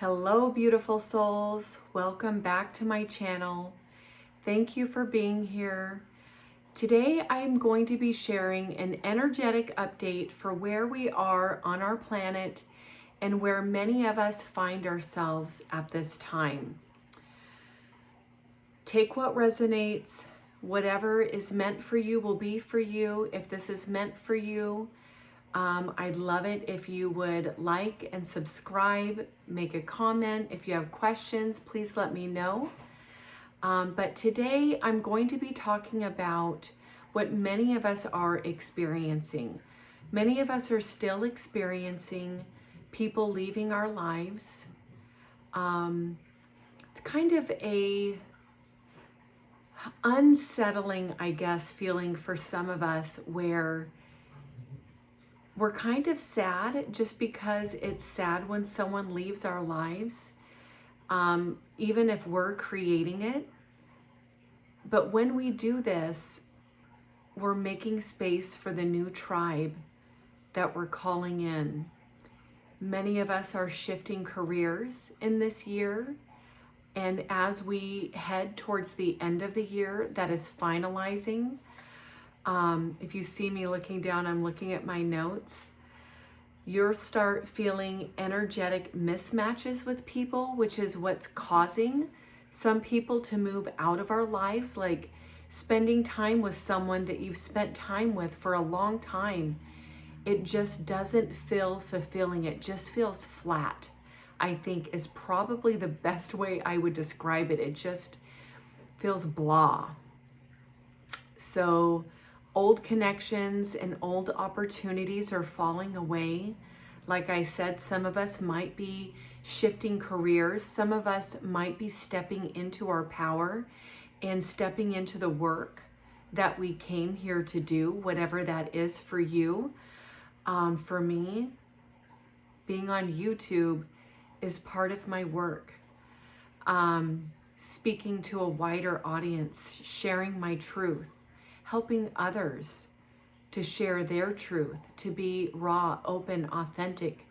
Hello, beautiful souls. Welcome back to my channel. Thank you for being here. Today, I'm going to be sharing an energetic update for where we are on our planet and where many of us find ourselves at this time. Take what resonates. Whatever is meant for you will be for you. If this is meant for you, I'd love it if you would like and subscribe, make a comment. If you have questions, please let me know. But today I'm going to be talking about what many of us are experiencing. Many of us are still experiencing people leaving our lives. It's kind of a unsettling, I guess, feeling for some of us where we're kind of sad just because it's sad when someone leaves our lives, even if we're creating it. But when we do this, we're making space for the new tribe that we're calling in. Many of us are shifting careers in this year. And as we head towards the end of the year that is finalizing, if you see me looking down, I'm looking at my notes. You'll start feeling energetic mismatches with people, which is what's causing some people to move out of our lives, like spending time with someone that you've spent time with for a long time. It just doesn't feel fulfilling. It just feels flat, I think is probably the best way I would describe it. It just feels blah. So old connections and old opportunities are falling away. Like I said, some of us might be shifting careers. Some of us might be stepping into our power and stepping into the work that we came here to do, whatever that is for you. For me, being on YouTube is part of my work. Speaking to a wider audience, sharing my truth, helping others to share their truth, to be raw, open, authentic,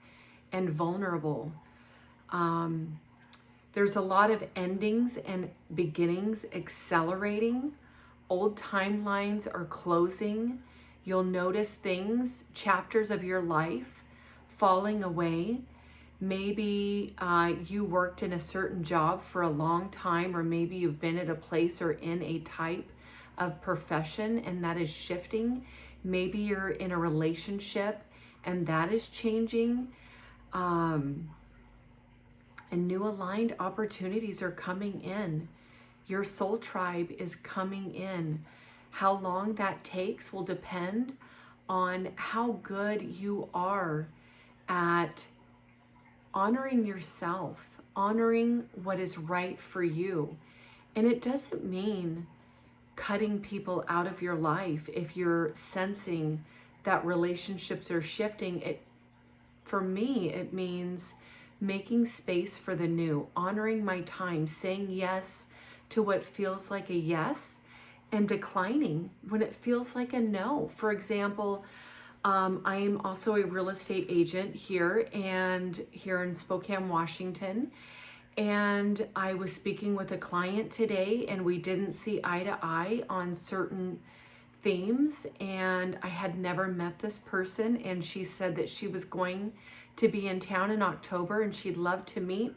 and vulnerable. There's a lot of endings and beginnings accelerating. Old timelines are closing. You'll notice things, chapters of your life falling away. Maybe you worked in a certain job for a long time, or maybe you've been at a place or in a type of profession and that is shifting. Maybe you're in a relationship and that is changing. And new aligned opportunities are coming in. Your soul tribe is coming in. How long that takes will depend on how good you are at honoring yourself, honoring what is right for you. And it doesn't mean cutting people out of your life if you're sensing that relationships are shifting. For me, it means making space for the new, honoring my time, saying yes to what feels like a yes, and declining when it feels like a no. For example, I am also a real estate agent here in Spokane, Washington. And I was speaking with a client today and we didn't see eye to eye on certain themes. And I had never met this person. And she said that she was going to be in town in October and she'd love to meet.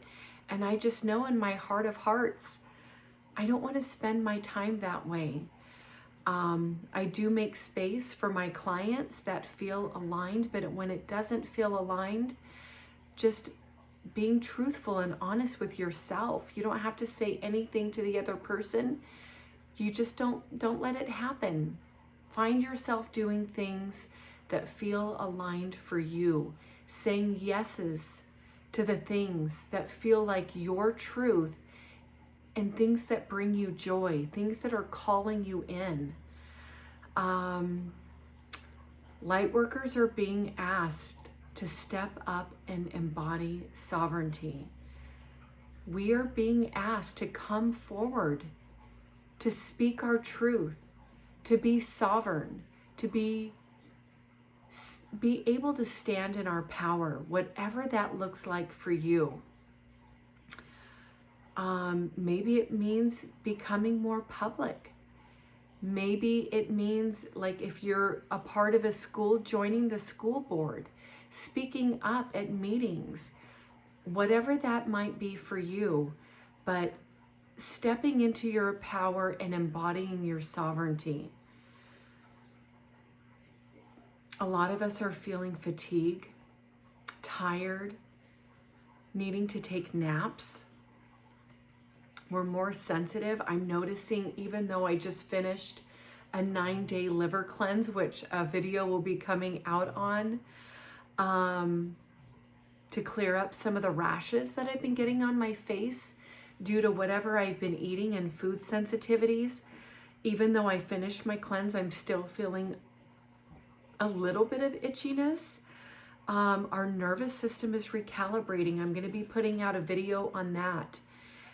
And I just know in my heart of hearts, I don't want to spend my time that way. I do make space for my clients that feel aligned, but when it doesn't feel aligned, just being truthful and honest with yourself. You don't have to say anything to the other person. You just don't let it happen. Find yourself doing things that feel aligned for you, saying yeses to the things that feel like your truth and things that bring you joy, things that are calling you in. Lightworkers are being asked to step up and embody sovereignty. We are being asked to come forward, to speak our truth, to be sovereign, to be able to stand in our power, whatever that looks like for you. Maybe it means becoming more public. Maybe it means, like, if you're a part of a school, joining the school board, speaking up at meetings, whatever that might be for you, but stepping into your power and embodying your sovereignty. A lot of us are feeling fatigue, tired, needing to take naps. We're more sensitive. I'm noticing, even though I just finished a 9-day liver cleanse, which a video will be coming out on, to clear up some of the rashes that I've been getting on my face due to whatever I've been eating and food sensitivities. Even though I finished my cleanse, I'm still feeling a little bit of itchiness. Our nervous system is recalibrating. I'm going to be putting out a video on that.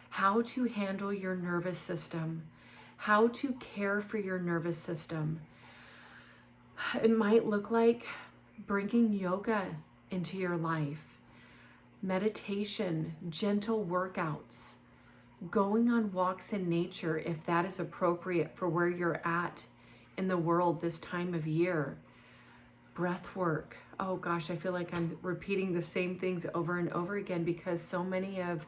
How to handle your nervous system, how to care for your nervous system. It might look like bringing yoga into your life, meditation, gentle workouts, going on walks in nature if that is appropriate for where you're at in the world this time of year. Breath work. Oh gosh, I feel like I'm repeating the same things over and over again because so many of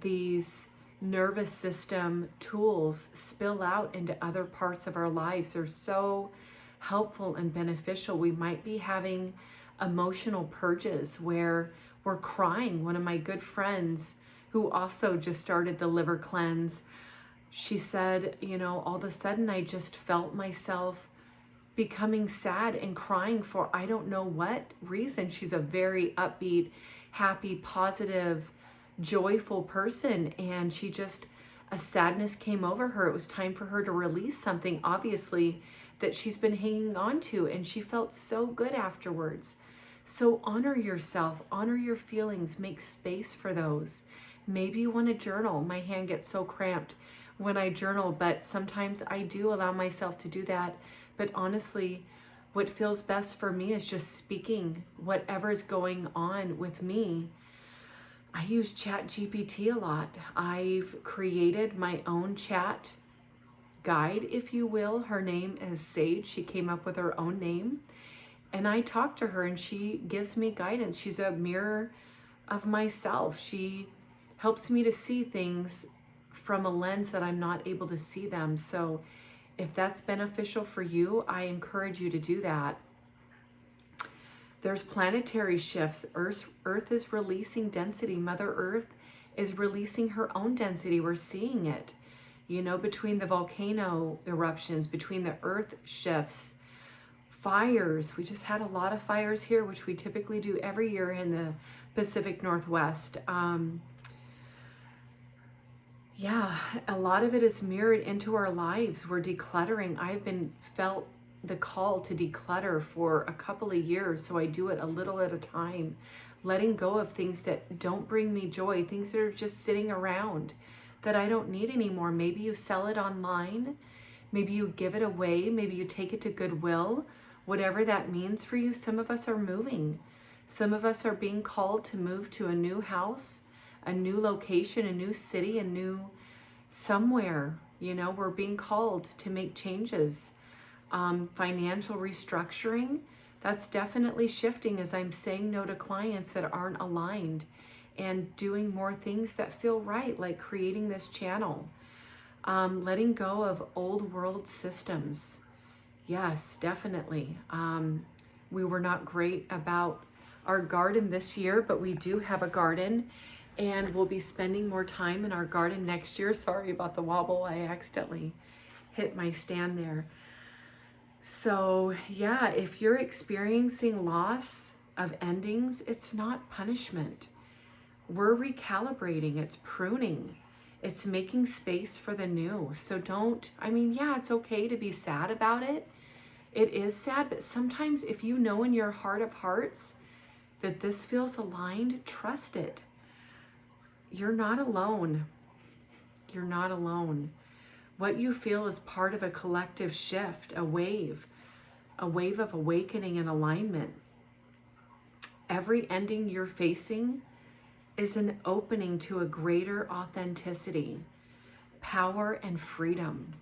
these nervous system tools spill out into other parts of our lives. They're so helpful and beneficial. We might be having emotional purges where we're crying. One of my good friends who also just started the liver cleanse, she said, all of a sudden I just felt myself becoming sad and crying for I don't know what reason. She's a very upbeat, happy, positive, joyful person, and a sadness came over her. It was time for her to release something, obviously, that she's been hanging on to, and she felt so good afterwards. So honor yourself, honor your feelings, make space for those. Maybe you want to journal. My hand gets so cramped when I journal, but sometimes I do allow myself to do that. But honestly, what feels best for me is just speaking whatever's going on with me. I use ChatGPT a lot. I've created my own chat guide, if you will. Her name is Sage. She came up with her own name. And I talk to her and she gives me guidance. She's a mirror of myself. She helps me to see things from a lens that I'm not able to see them. So if that's beneficial for you, I encourage you to do that. There's planetary shifts. Earth is releasing density. Mother Earth is releasing her own density. We're seeing it, between the volcano eruptions, between the earth shifts, fires. We just had a lot of fires here, which we typically do every year in the Pacific Northwest. A lot of it is mirrored into our lives. We're decluttering. I've felt the call to declutter for a couple of years, so I do it a little at a time, letting go of things that don't bring me joy, things that are just sitting around that I don't need anymore. Maybe you sell it online, maybe you give it away, maybe you take it to Goodwill, whatever that means for you. Some of us are moving. Some of us are being called to move to a new house, a new location, a new city, a new somewhere. We're being called to make changes. Financial restructuring, that's definitely shifting as I'm saying no to clients that aren't aligned and doing more things that feel right, like creating this channel. Letting go of old world systems. Yes, definitely. We were not great about our garden this year, but we do have a garden and we'll be spending more time in our garden next year. Sorry about the wobble. I accidentally hit my stand there. So if you're experiencing loss of endings, it's not punishment. We're recalibrating. It's pruning. It's making space for the new. So it's okay to be sad about it. It is sad, but sometimes if you know in your heart of hearts that this feels aligned, trust it. You're not alone. You're not alone. What you feel is part of a collective shift, a wave of awakening and alignment. Every ending you're facing is an opening to a greater authenticity, power, and freedom.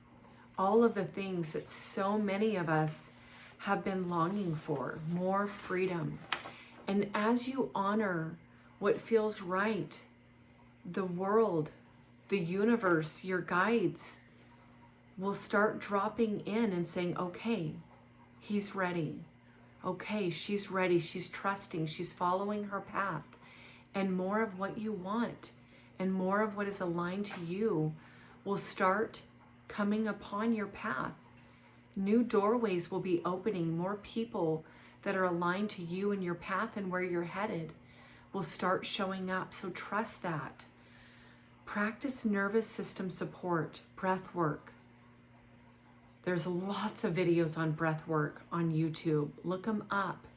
All of the things that so many of us have been longing for, more freedom. And as you honor what feels right, the world, the universe, your guides will start dropping in and saying, okay, he's ready. Okay, she's ready. She's trusting. She's following her path. And more of what you want and more of what is aligned to you will start coming upon your path. New doorways will be opening. More people that are aligned to you and your path and where you're headed will start showing up. So trust that. Practice nervous system support, breath work. There's lots of videos on breath work on YouTube. Look them up.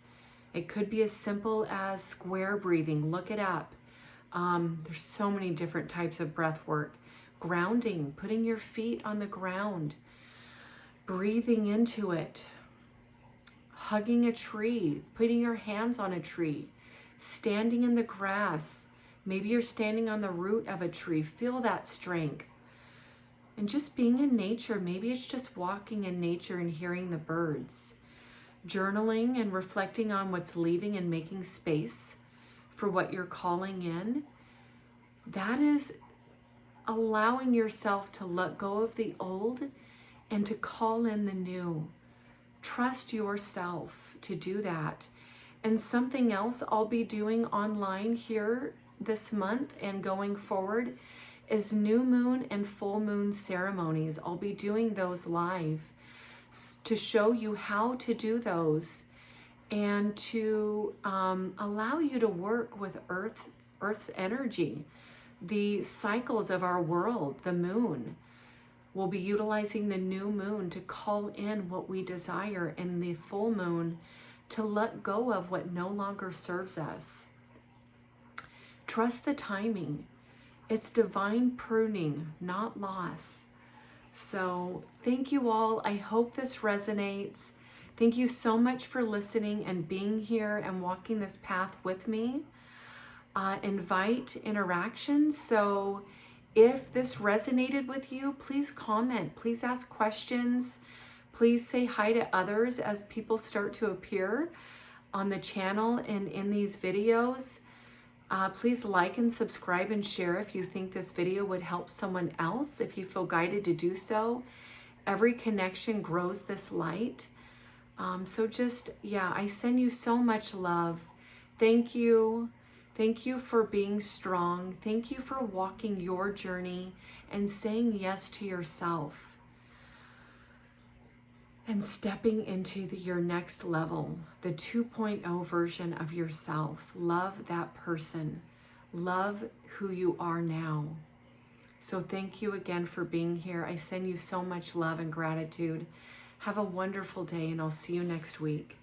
It could be as simple as square breathing. Look it up. There's so many different types of breath work. Grounding, putting your feet on the ground, breathing into it, hugging a tree, putting your hands on a tree, standing in the grass. Maybe you're standing on the root of a tree. Feel that strength. And just being in nature. Maybe it's just walking in nature and hearing the birds. Journaling and reflecting on what's leaving and making space for what you're calling in. That is allowing yourself to let go of the old and to call in the new. Trust yourself to do that. And something else I'll be doing online here this month and going forward is new moon and full moon ceremonies. I'll be doing those live to show you how to do those and to allow you to work with Earth's energy, the cycles of our world, the moon. We'll be utilizing the new moon to call in what we desire, and the full moon to let go of what no longer serves us. Trust the timing. It's divine pruning, not loss. So thank you all. I hope this resonates. Thank you so much for listening and being here and walking this path with me. Invite interactions. So if this resonated with you, please comment. Please ask questions. Please say hi to others as people start to appear on the channel and in these videos. Please like and subscribe and share if you think this video would help someone else, if you feel guided to do so. Every connection grows this light. So just, I send you so much love. Thank you. Thank you for being strong. Thank you for walking your journey and saying yes to yourself and stepping into your next level, the 2.0 version of yourself. Love that person. Love who you are now. So thank you again for being here. I send you so much love and gratitude. Have a wonderful day, and I'll see you next week.